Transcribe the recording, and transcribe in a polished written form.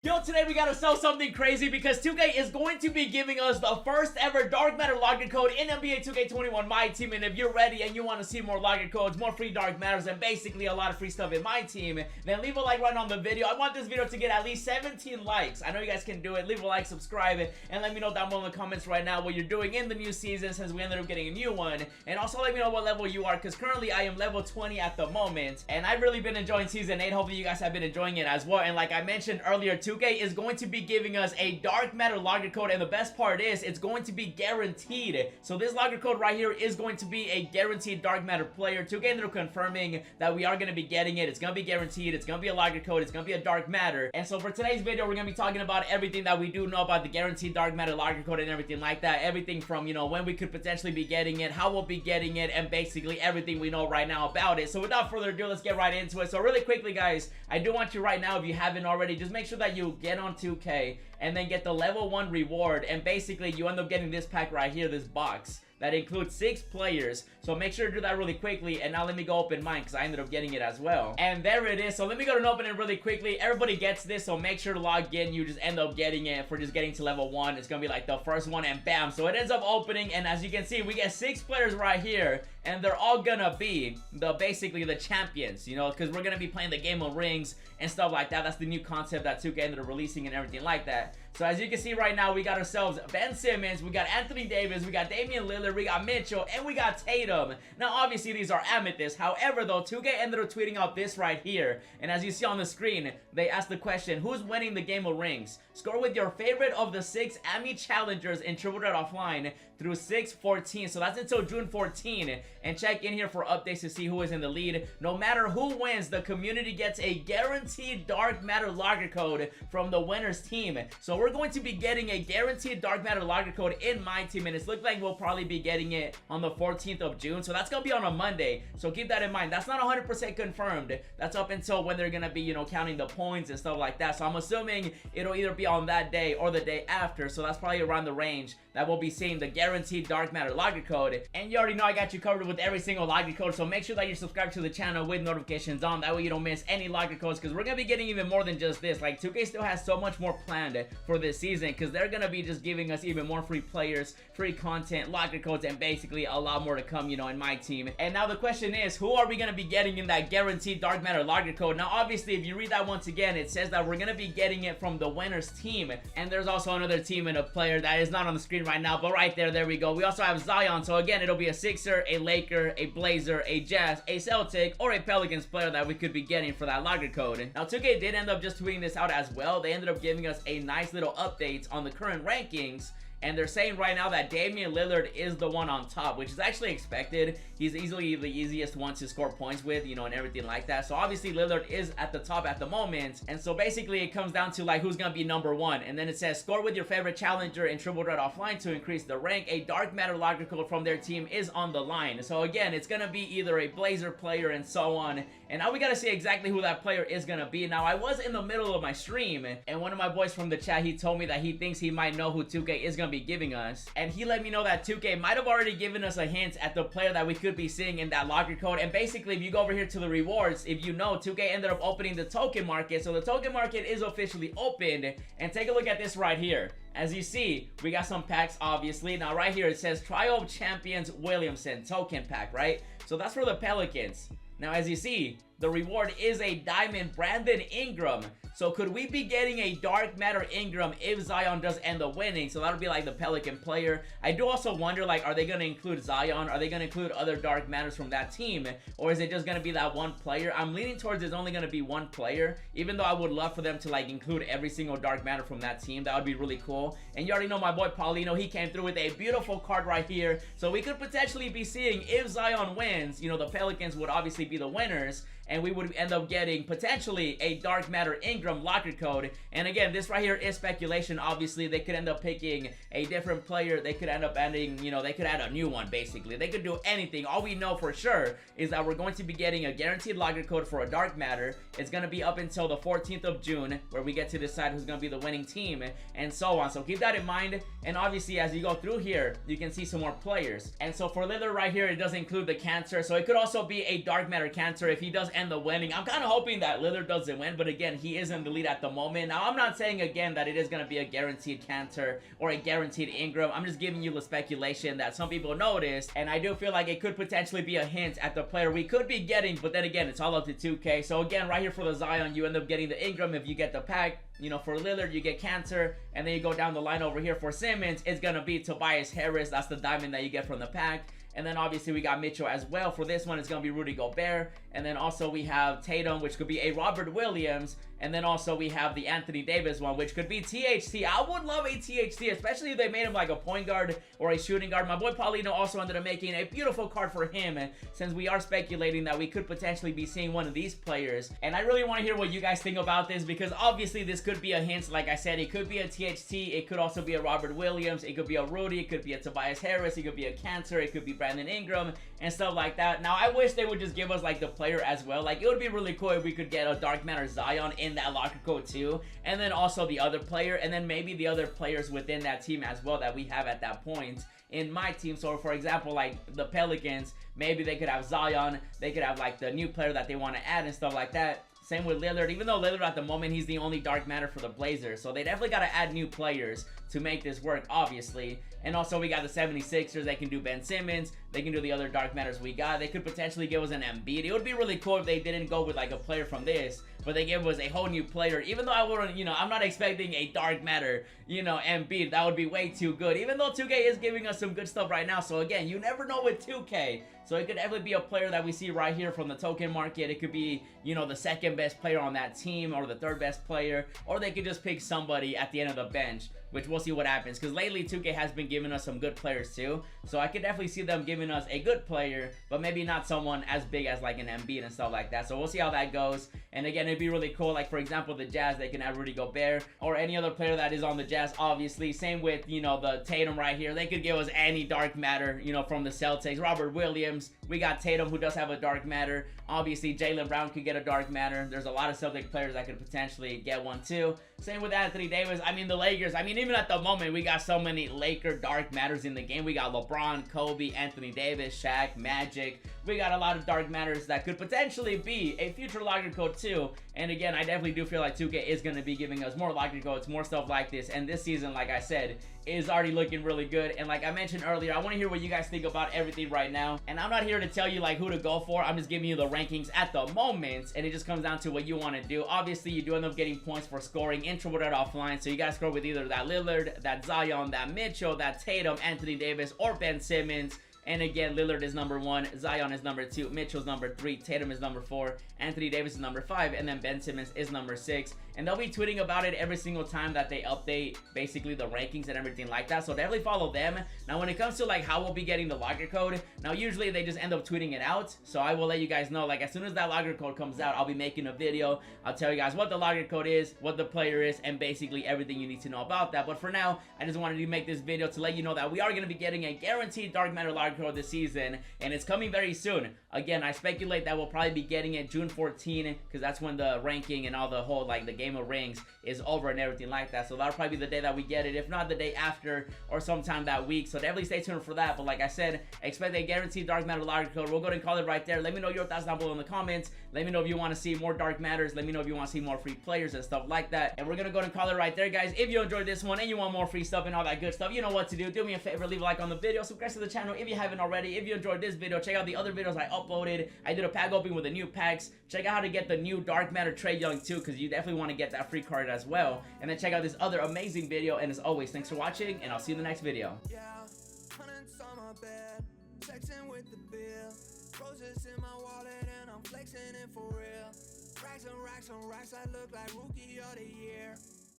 Yo, today we gotta sell something crazy because 2K is going to be giving us the first ever dark matter login code in NBA 2K21 Myteam. And if you're ready and you want to see more login codes, more free dark matters, and basically a lot of free stuff in Myteam, then leave a like right on the video. I want this video to get at least 17 likes. I know you guys can do it. Leave a like, subscribe, and let me know down below in the comments right now what you're doing in the new season since we ended up getting a new one. And also let me know what level you are because currently I am level 20 at the moment. And I've really been enjoying season 8. Hopefully you guys have been enjoying it as well. And like I mentioned earlier, 2K is going to be giving us a dark matter login code, and the best part is it's going to be guaranteed. So this login code right here is going to be a guaranteed dark matter player. 2K ended up confirming that we are going to be getting it. It's going to be guaranteed. It's going to be a login code. It's going to be a dark matter. And so for today's video, we're going to be talking about everything that we do know about the guaranteed dark matter login code and everything like that. Everything from, you know, when we could potentially be getting it, how we'll be getting it, and basically everything we know right now about it. So without further ado, let's get right into it. So really quickly, guys, I do want you right now, if you haven't already, just make sure that you get on 2K and then get the level 1 reward, and basically you end up getting this pack right here, this box that includes 6 players. So make sure to do that really quickly. And now let me go open mine because I ended up getting it as well. And there it is. So let me go and open it really quickly. Everybody gets this, so make sure to log in. You just end up getting it for just getting to level 1. It's gonna be like the first one, and bam. So it ends up opening, and as you can see, we get 6 players right here, and they're all gonna be basically the champions, you know, because we're gonna be playing the game of rings and stuff like that. That's the new concept that 2K ended up releasing and everything like that. So as you can see right now, we got ourselves Ben Simmons, we got Anthony Davis, we got Damian Lillard, we got Mitchell, and we got Tatum. Now obviously these are amethysts. However though, 2K ended up tweeting out this right here, and as you see on the screen, they asked the question, who's winning the game of rings? Score with your favorite of the 6 Ami challengers in Triple Threat Offline through 6/14. So that's until June 14. And check in here for updates to see who is in the lead. No matter who wins, the community gets a guaranteed dark matter login code from the winner's team. So we're going to be getting a guaranteed dark matter login code in my team, and it's looking like we'll probably be getting it on the 14th of June. So that's gonna be on a Monday. So keep that in mind. That's not 100% confirmed. That's up until when they're gonna be, you know, counting the points and stuff like that. So I'm assuming it'll either be on that day or the day after. So that's probably around the range that we'll be seeing the guaranteed dark matter login code. And you already know I got you covered with every single login code, so make sure that you're subscribed to the channel with notifications on. That way you don't miss any login codes, because we're gonna be getting even more than just this. Like 2K still has so much more planned for this season, because they're gonna be just giving us even more free players, free content, login codes, and basically a lot more to come, you know, in my team. And now the question is, who are we gonna be getting in that guaranteed dark matter login code? Now obviously if you read that once again, it says that we're gonna be getting it from the winner's team, and there's also another team and a player that is not on the screen right now, but right there we go. We also have Zion. So again, it'll be a Sixer, a Laker, a Blazer, a Jazz, a Celtic, or a Pelicans player that we could be getting for that login code. Now 2K did end up just tweeting this out as well. They ended up giving us a nice little update on the current rankings, and they're saying right now that Damian Lillard is the one on top, which is actually expected. He's easily the easiest one to score points with, you know, and everything like that. So obviously Lillard is at the top at the moment. And so basically it comes down to like who's gonna be number 1. And then it says score with your favorite challenger in Triple Threat Offline to increase the rank. A dark matter login code from their team is on the line. So again, it's gonna be either a Blazer player and so on. And now we gotta see exactly who that player is gonna be. Now I was in the middle of my stream, and one of my boys from the chat, he told me that he thinks he might know who 2K is gonna be giving us, and he let me know that 2K might have already given us a hint at the player that we could be seeing in that login code. And basically if you go over here to the rewards, if you know, 2K ended up opening the token market. So the token market is officially opened, and take a look at this right here. As you see, we got some packs obviously. Now right here it says Trio of Champions Williamson token pack, right? So that's for the Pelicans. Now as you see, the reward is a diamond Brandon Ingram. So could we be getting a dark matter Ingram if Zion does end up winning? So that'll be like the Pelican player. I do also wonder, like, are they going to include Zion? Are they going to include other dark matters from that team? Or is it just going to be that one player? I'm leaning towards it's only going to be one player, even though I would love for them to like include every single dark matter from that team. That would be really cool. And you already know my boy Paulino, he came through with a beautiful card right here. So we could potentially be seeing, if Zion wins, you know, the Pelicans would obviously be the winners, and we would end up getting potentially a dark matter Ingram locker code. And again, this right here is speculation. Obviously they could end up picking a different player. They could end up adding, you know, they could add a new one. Basically they could do anything. All we know for sure is that we're going to be getting a guaranteed locker code for a dark matter. It's going to be up until the 14th of June, where we get to decide who's going to be the winning team and so on. So keep that in mind. And obviously as you go through here, you can see some more players. And so for Lillard right here, it does include the cancer, so it could also be a dark matter cancer if he does end up winning. I'm kind of hoping that Lillard doesn't win, but again, he is in the lead at the moment. Now, I'm not saying again that it is going to be a guaranteed Cantor or a guaranteed Ingram. I'm just giving you the speculation that some people noticed, and I do feel like it could potentially be a hint at the player we could be getting, but then again, it's all up to 2K. So again, right here for the Zion, you end up getting the Ingram if you get the pack. You know, for Lillard, you get Cantor, and then you go down the line over here for Simmons. It's going to be Tobias Harris. That's the diamond that you get from the pack. And then obviously we got Mitchell as well. For this one, it's going to be Rudy Gobert. And then also we have Tatum, which could be a Robert Williams. And then also we have the Anthony Davis one, which could be THT. I would love a THT, especially if they made him like a point guard or a shooting guard. My boy Paulino also ended up making a beautiful card for him, since we are speculating that we could potentially be seeing one of these players. And I really want to hear what you guys think about this, because obviously this could be a hint. Like I said, it could be a THT. It could also be a Robert Williams. It could be a Rudy. It could be a Tobias Harris. It could be a Cantor. It could be Brandon Ingram and stuff like that. Now, I wish they would just give us like the player as well. Like, it would be really cool if we could get a Dark Matter Zion in that locker code too, and then also the other player, and then maybe the other players within that team as well that we have at that point in my team. So for example, like the Pelicans, maybe they could have Zion, they could have like the new player that they want to add and stuff like that. Same with Lillard, even though Lillard at the moment, he's the only Dark Matter for the Blazers. So they definitely got to add new players to make this work, obviously. And also we got the 76ers. They can do Ben Simmons. They can do the other Dark Matters we got. They could potentially give us an Embiid. It would be really cool if they didn't go with like a player from this, but they gave us a whole new player. Even though I wouldn't, you know, I'm not expecting a Dark Matter, you know, Embiid. That would be way too good. Even though 2K is giving us some good stuff right now. So again, you never know with 2K. So it could definitely be a player that we see right here from the token market. It could be, you know, the second best player on that team or the third best player, or they could just pick somebody at the end of the bench, which we'll see what happens, because lately 2K has been giving us some good players too. So I could definitely see them giving us a good player, but maybe not someone as big as like an Embiid and stuff like that. So we'll see how that goes. And again, it'd be really cool, like for example the Jazz, they can have Rudy Gobert or any other player that is on the Jazz, obviously. Same with, you know, the Tatum right here. They could give us any Dark Matter, you know, from the Celtics. Robert Williams, we got Tatum, who does have a Dark Matter. Obviously Jaylen Brown could get a Dark Matter. There's a lot of Celtic players that could potentially get one too. Same with Anthony Davis. I mean, the Lakers, I mean, even at the moment we got so many Laker Dark Matters in the game. We got LeBron, Kobe, Anthony Davis, Shaq, Magic. We got a lot of Dark Matters that could potentially be a future locker code too. And again, I definitely do feel like 2K is going to be giving us more locker codes, more stuff like this. And this season, like I said, is already looking really good. And like I mentioned earlier, I want to hear what you guys think about everything right now. And I'm not here to tell you like who to go for. I'm just giving you the rankings at the moment, and it just comes down to what you want to do. Obviously, you do end up getting points for scoring introverted offline, so you guys score with either that Lillard, that Zion, that Mitchell, that Tatum, Anthony Davis, or Ben Simmons. And again, Lillard is number 1, Zion is number 2, Mitchell's number 3, Tatum is number 4, Anthony Davis is number 5, and then Ben Simmons is number 6. And they'll be tweeting about it every single time that they update basically the rankings and everything like that. So definitely follow them. Now, when it comes to like how we'll be getting the locker code, now usually they just end up tweeting it out. So I will let you guys know, like as soon as that locker code comes out, I'll be making a video. I'll tell you guys what the locker code is, what the player is, and basically everything you need to know about that. But for now, I just wanted to make this video to let you know that we are going to be getting a guaranteed Dark Matter locker code this season, and it's coming very soon. Again, I speculate that we'll probably be getting it June 14, because that's when the ranking and all the whole like the game of rings is over and everything like that. So that'll probably be the day that we get it, if not the day after or sometime that week. So definitely stay tuned for that. But like I said, expect a guaranteed Dark Matter locker code. We'll go ahead and call it right there. Let me know your thoughts down below in the comments. Let me know if you want to see more Dark Matters. Let me know if you want to see more free players and stuff like that. And we're gonna go ahead and call it right there, guys. If you enjoyed this one and you want more free stuff and all that good stuff, you know what to do. Do me a favor, leave a like on the video, subscribe to the channel if you haven't already. If you enjoyed this video, check out the other videos I uploaded. I did a pack opening with the new packs. Check out how to get the new Dark Matter Trae Young too, because you definitely want to get that free card as well. And then check out this other amazing video. And as always, thanks for watching, and I'll see you in the next video. Yeah, hundreds on my bed, texting with the bill, roses in my wallet, and I'm flexing it for real. Racks and racks and racks, I look like rookie of the year.